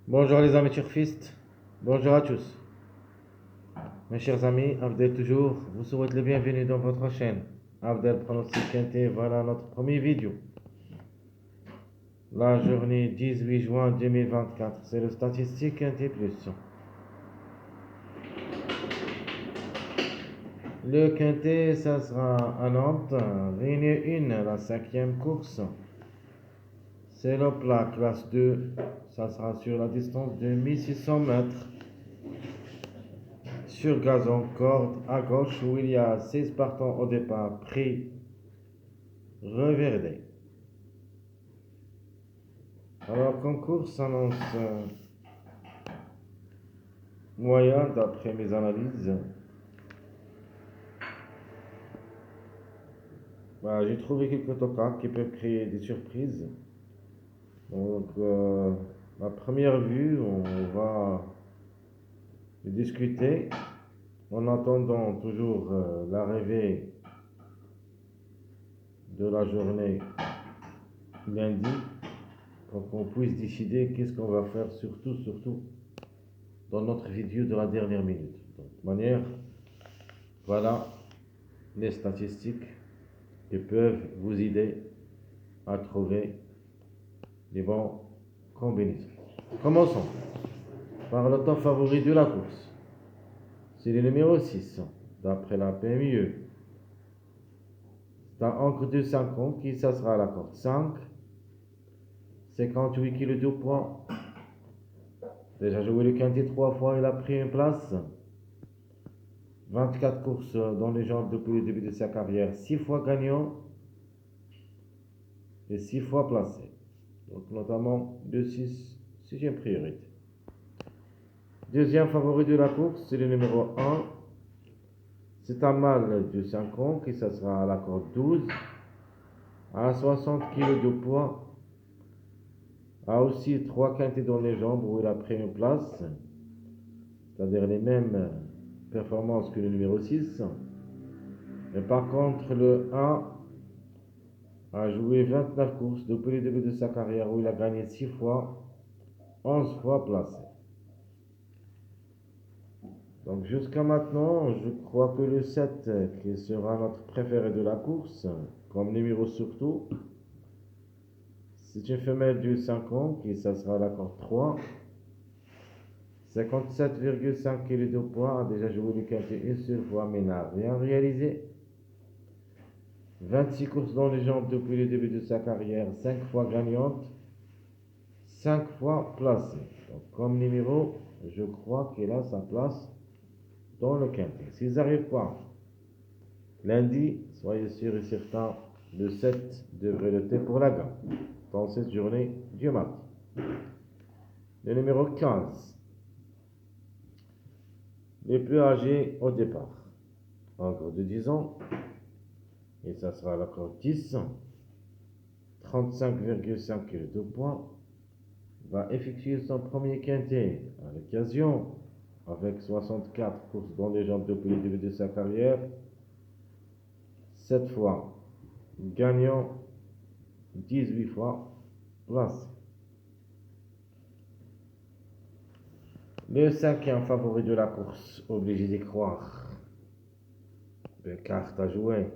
Bonjour les amis turfistes, bonjour à tous. Mes chers amis, Abdel toujours vous souhaite le bienvenue dans votre chaîne. Abdel Pronostic Quintet, voilà notre première vidéo. La journée 18 juin 2024, c'est le statistique Quintet Plus. Le Quintet, ça sera à Nantes, Réunion 1, la cinquième course. C'est le plat classe 2, ça sera sur la distance de 1600 mètres. Sur gazon, corde à gauche où il y a 6 partants au départ, prix reverdé. Alors, concours s'annonce moyen d'après mes analyses. J'ai trouvé quelques tocas qui peuvent créer des surprises. Donc, à première vue, on va discuter en attendant toujours l'arrivée de la journée lundi pour qu'on puisse décider qu'est-ce qu'on va faire, surtout dans notre vidéo de la dernière minute. Donc, de manière, voilà les statistiques qui peuvent vous aider à trouver les bons combinaisons. Commençons par le top favori de la course. C'est le numéro 6, d'après la PMUE. C'est un encre de 5 ans qui ça sera à la corde 5. 58 kg de poids. Déjà joué le quintet 3 fois, il a pris une place. 24 courses dans les jambes depuis le début de sa carrière. 6 fois gagnant et 6 fois placé. Donc notamment 2-6, 6e priorité. Deuxième favori de la course, c'est le numéro 1. C'est un mâle de 5 ans qui ça sera à la corde 12. À 60 kg de poids. A aussi 3 quintets dans les jambes où il a pris une place. C'est-à-dire les mêmes performances que le numéro 6. Mais par contre, le 1 a joué 29 courses depuis le début de sa carrière où il a gagné 6 fois, 11 fois placé. Donc jusqu'à maintenant, je crois que le 7 qui sera notre préféré de la course, comme numéro surtout, c'est une femelle de 5 ans qui ça sera la corde 3. 57,5 kg de poids, a déjà joué le quintet une seule fois mais n'a rien réalisé. 26 courses dans les jambes depuis le début de sa carrière, 5 fois gagnante, 5 fois placée. Donc comme numéro, je crois qu'elle a sa place dans le quintet. S'ils n'arrivent pas lundi, soyez sûr et certain, le 7 devrait lutter pour la gagne dans cette journée du mardi. Le numéro 15, les plus âgés au départ, encore de 10 ans, et ça sera la corde 10, 35,5 kg de poids, va effectuer son premier quintet à l'occasion avec 64 courses dans les jambes depuis le début de sa carrière, 7 fois gagnant, 18 fois placé. Le cinquième favori de la course, obligé d'y croire. Le carte à jouer,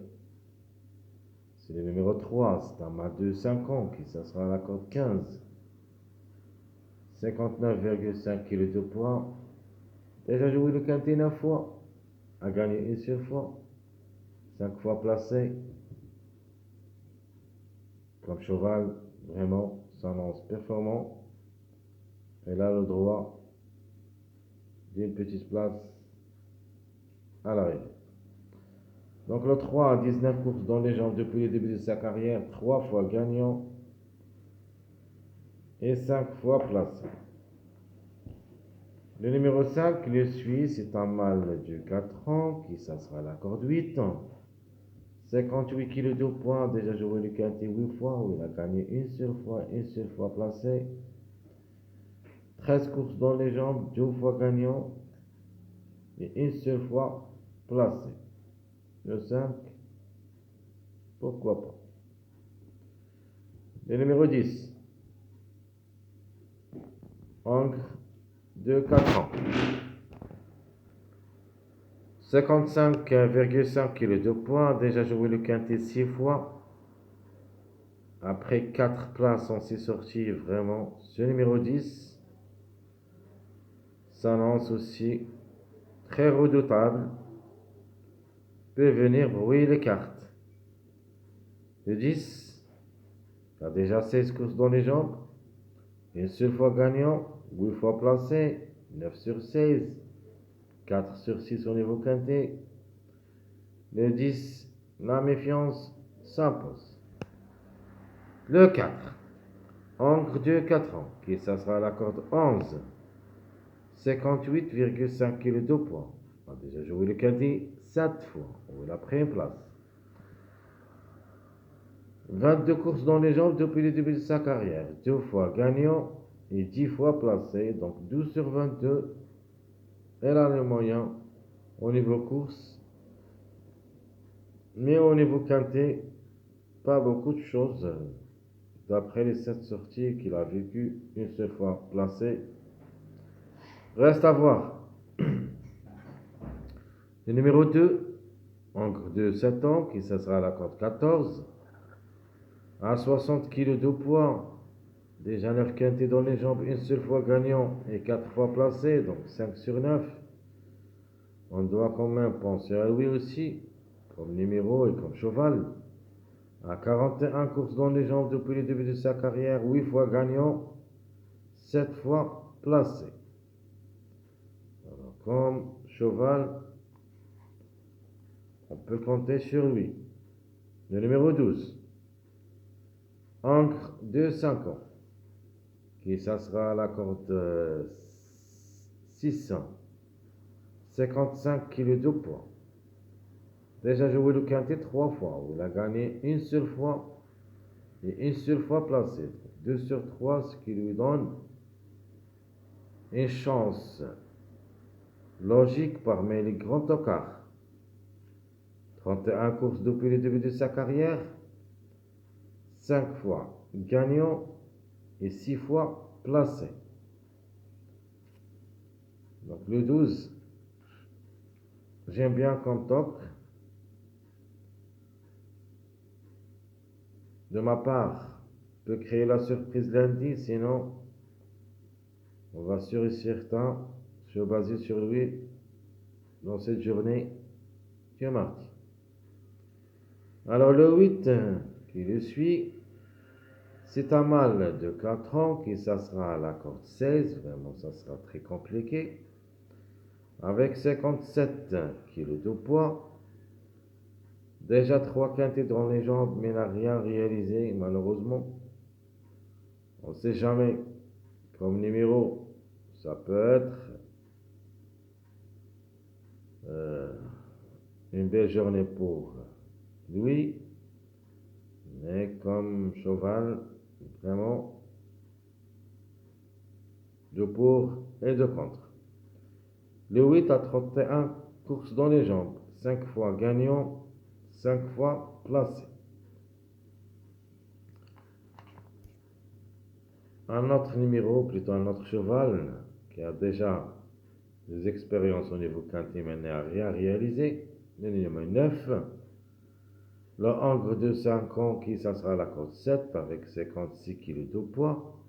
c'est le numéro 3, c'est un mât de 5 ans qui ça sera la corde 15. 59,5 kg de poids. Déjà joué le quintet 9 fois, a gagné une seule fois, 5 fois placé. Comme cheval, vraiment, s'annonce performant. Elle a le droit d'une petite place à l'arrivée. Donc le 3 a 19 courses dans les jambes depuis le début de sa carrière, 3 fois gagnant et 5 fois placé. Le numéro 5 le suit, c'est un mâle de 4 ans qui ça sera la corde 8. 58 kg de poids, déjà joué le quintet 8 fois où il a gagné une seule fois placé. 13 courses dans les jambes, 2 fois gagnant et une seule fois placé. Le 5, pourquoi pas. Le numéro 10, Encre de 4 ans. 55,5 kg de poids. Déjà joué le quintet 6 fois. Après 4 places, on s'est sorti vraiment. Ce numéro 10 s'annonce aussi très redoutable. Peut venir brouiller les cartes. Le 10 a déjà 16 courses dans les jambes. Une seule fois gagnant, 8 fois placé, 9 sur 16, 4 sur 6 au niveau quintet. Le 10, la méfiance s'impose. Le 4, encre de 4 ans, qui ça sera la corde 11, 58,5 kg de poids. On a déjà joué le quintet 7 fois, ou la première place. 22 courses dans les jambes depuis le début de sa carrière, 2 fois gagnant et 10 fois placé, donc 12 sur 22. Elle a le moyen au niveau course, mais au niveau quintet, pas beaucoup de choses. D'après les 7 sorties qu'il a vécues, une seule fois placé. Reste à voir. Le numéro 2, encre de 7 ans, qui ça sera la corde 14, à 60 kg de poids. Déjà 9 quintés dans les jambes, une seule fois gagnant et 4 fois placé, donc 5 sur 9. On doit quand même penser à lui aussi, comme numéro et comme cheval. À 41 courses dans les jambes depuis le début de sa carrière, 8 fois gagnant, 7 fois placé. Alors, comme cheval, on peut compter sur lui. Le numéro 12, encre de 5 ans, qui ça sera à la corde 600, 55 kg de poids. Déjà joué le quintet 3 fois, où il a gagné une seule fois et une seule fois placé. 2 sur 3, ce qui lui donne une chance logique parmi les grands tocards. 31 courses depuis le début de sa carrière, 5 fois gagnant et 6 fois placé. Donc le 12, j'aime bien comme toc. De ma part, peut créer la surprise lundi, sinon on va sûr et certain se baser sur lui dans cette journée du mardi. Alors le 8 qui le suit, c'est un mâle de 4 ans qui ça sera à la corde 16, vraiment ça sera très compliqué, avec 57 kg de poids. Déjà 3 quintés dans les jambes, mais n'a rien réalisé malheureusement. On ne sait jamais. Comme numéro, ça peut être une belle journée pour lui, mais comme cheval, vraiment, de pour et de contre. Le 8 a 31 courses dans les jambes, 5 fois gagnant, 5 fois placé. Un autre numéro, plutôt un autre cheval, qui a déjà des expériences au niveau quintet, mais n'a rien réalisé, le numéro 9, le encre de 5 ans, qui ça sera la corde 7, avec 56 kg de poids.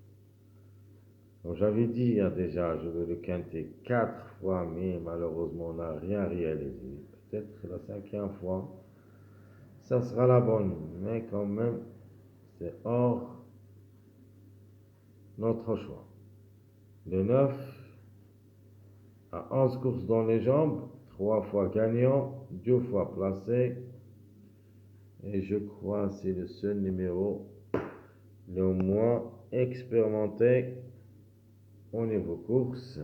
Comme j'avais dit, il y a déjà joué le quintet 4 fois, mais malheureusement, on n'a rien réalisé. Peut-être la 5e fois, ça sera la bonne, mais quand même, c'est hors notre choix. Le 9 a 11 courses dans les jambes, 3 fois gagnant, 2 fois placé. Et je crois que c'est le seul numéro le moins expérimenté au niveau course.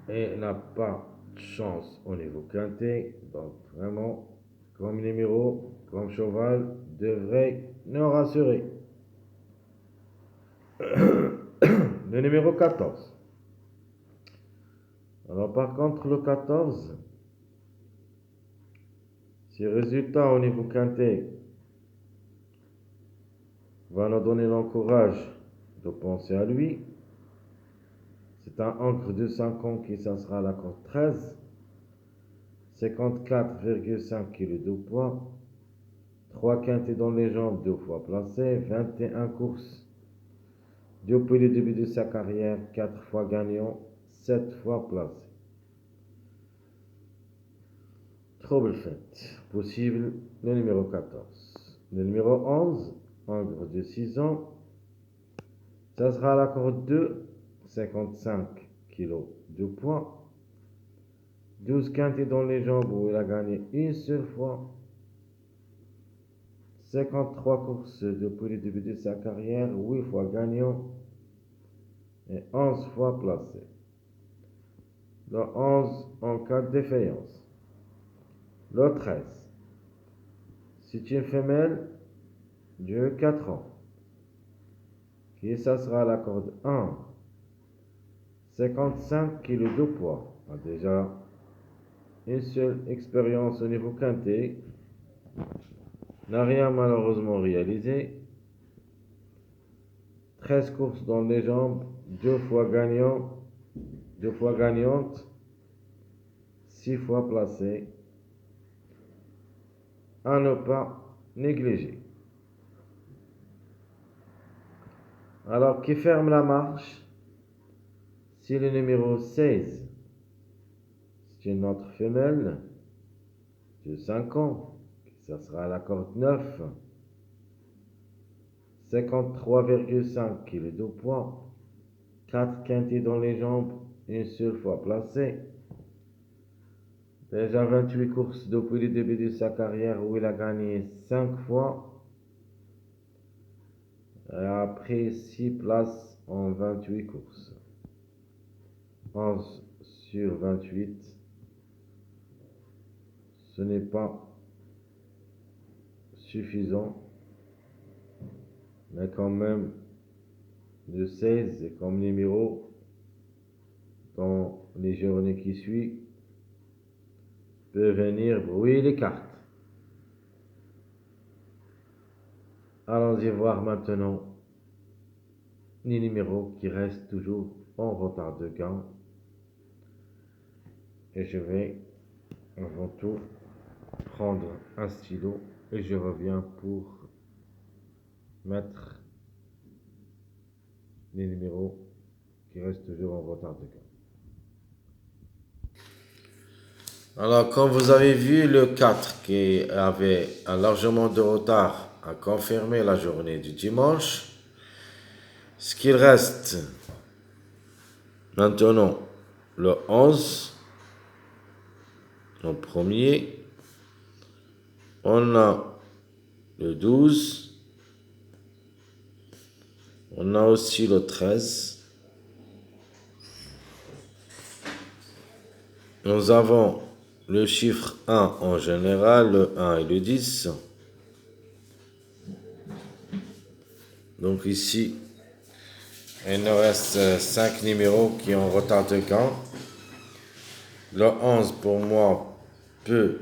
Et n'a pas de chance au niveau quintet. Donc vraiment, comme numéro, comme cheval, devrait nous rassurer. Le numéro 14. Alors par contre, le 14, si le résultat au niveau quintet va nous donner l'encourage de penser à lui. C'est un ancre de 5 ans qui ça sera la corde 13. 54,5 kg de poids. 3 quintés dans les jambes, 2 fois placé. 21 courses. Depuis le début de sa carrière, 4 fois gagnant, 7 fois placé. Trouble fait. Possible, le numéro 14. Le numéro 11, ancre de 6 ans. Ça sera la corde 2, 55 kg de poids. 12 quintés dans les jambes où il a gagné une seule fois. 53 courses depuis le début de sa carrière, 8 fois gagnant et 11 fois placé. Le 11 en cas de défaillance. Le 13, c'est une femelle de 4 ans. Qui ça sera la corde 1. 55 kg de poids. A déjà une seule expérience au niveau quintet. N'a rien malheureusement réalisé. 13 courses dans les jambes, 2 fois gagnant, 2 fois gagnante, 6 fois placée. À ne pas négliger. Alors, qui ferme la marche? C'est le numéro 16. C'est une autre femelle de 5 ans. Ça sera la corde 9. 53,5 kg de poids. 4 quintés dans les jambes, une seule fois placée. Déjà 28 courses depuis le début de sa carrière où il a gagné 5 fois. Et après 6 places en 28 courses. 11 sur 28. Ce n'est pas suffisant. Mais quand même, le 16 est comme numéro dans les journées qui suivent peut venir brouiller les cartes. Allons-y voir maintenant les numéros qui restent toujours en retard de gain. Et je vais avant tout prendre un stylo et je reviens pour mettre les numéros qui restent toujours en retard de gain. Alors, comme vous avez vu, le 4 qui avait un largement de retard a confirmé la journée du dimanche. Ce qu'il reste maintenant, le 11, en premier. On a le 12. On a aussi le 13. Nous avons le chiffre 1 en général, le 1 et le 10. Donc ici, il nous reste 5 numéros qui ont retard de gain. Le 11 pour moi peut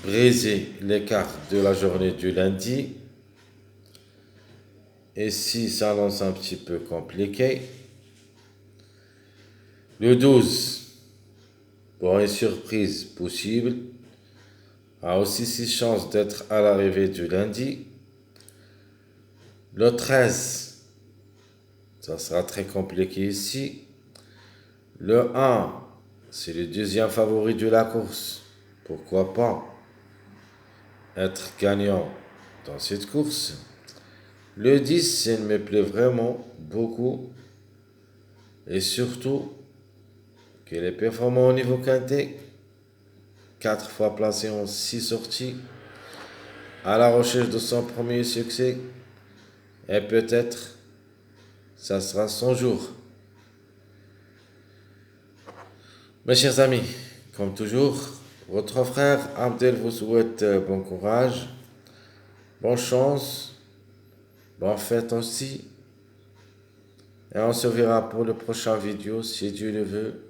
briser l'écart de la journée du lundi. Et si ça lance un petit peu compliqué, le 12, pour une surprise possible, a aussi 6 chances d'être à l'arrivée du lundi. Le 13, ça sera très compliqué ici. Le 1, c'est le deuxième favori de la course. Pourquoi pas être gagnant dans cette course? Le 10, il me plaît vraiment beaucoup. Et surtout, qu'il est performant au niveau quintet. 4 fois placé en 6 sorties. À la recherche de son premier succès. Et peut-être, ça sera son jour. Mes chers amis, comme toujours, votre frère Abdel vous souhaite bon courage, bonne chance, bonne fête aussi. Et on se verra pour le prochain vidéo si Dieu le veut.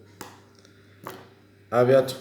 À bientôt.